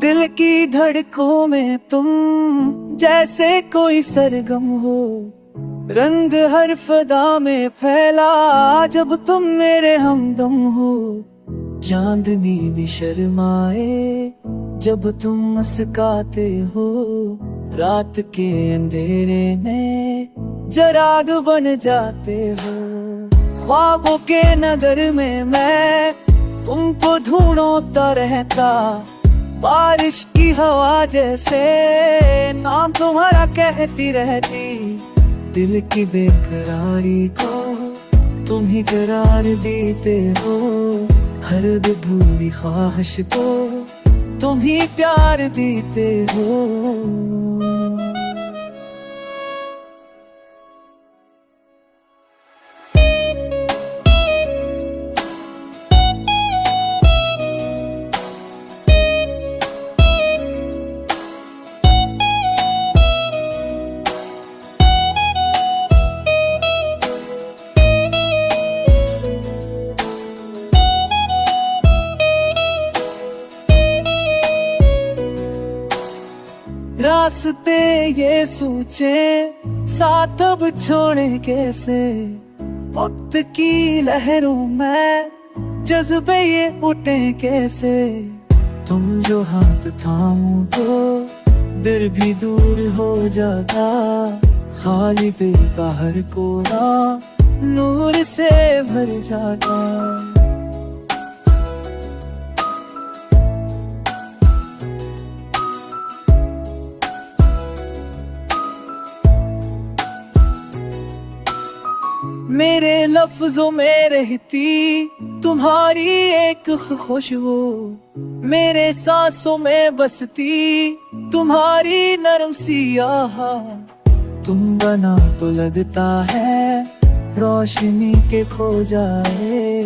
दिल की धड़कों में तुम जैसे कोई सरगम हो, रंग हर फदा में फैला जब तुम मेरे हमदम हो। चांदनी भी शर्माए जब तुम मुस्काते हो, रात के अंधेरे में चिराग बन जाते हो। ख्वाबों के नगर में मैं तुमको ढूंढता रहता, बारिश की हवा जैसे नाम तुम्हारा कहती रहती। दिल की बेकरारी को तुम ही करार देते हो, हर अधूरी ख्वाहिश को तुम ही प्यार देते हो। रास्ते ये सोचे साथ अब छोड़े कैसे, वक्त की लहरों में जज्बे ये उठे कैसे। तुम जो हाथ थामो तो दिल भी दूर हो जाता, खाली दिल का हर कोना नूर से भर जाता। मेरे लफ्जों में रहती तुम्हारी एक खुशबू, मेरे सांसों में बसती तुम्हारी नरम सी आहा। तुम बना तो लगता है रोशनी के खो जाए,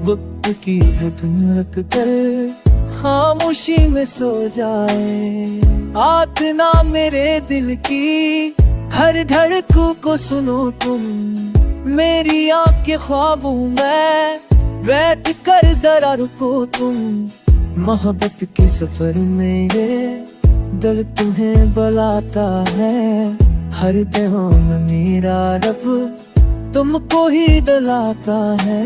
वक्त की धुन रख कर खामोशी में सो जाए। आत ना मेरे दिल की हर धड़कन को सुनो तुम, मेरी आँख के ख्वाबों में बैठ कर जरा रुको तुम। मोहब्बत के सफर में ये दिल तुम्हें बुलाता है, हर दिनों में मेरा रब तुमको ही दिलाता है।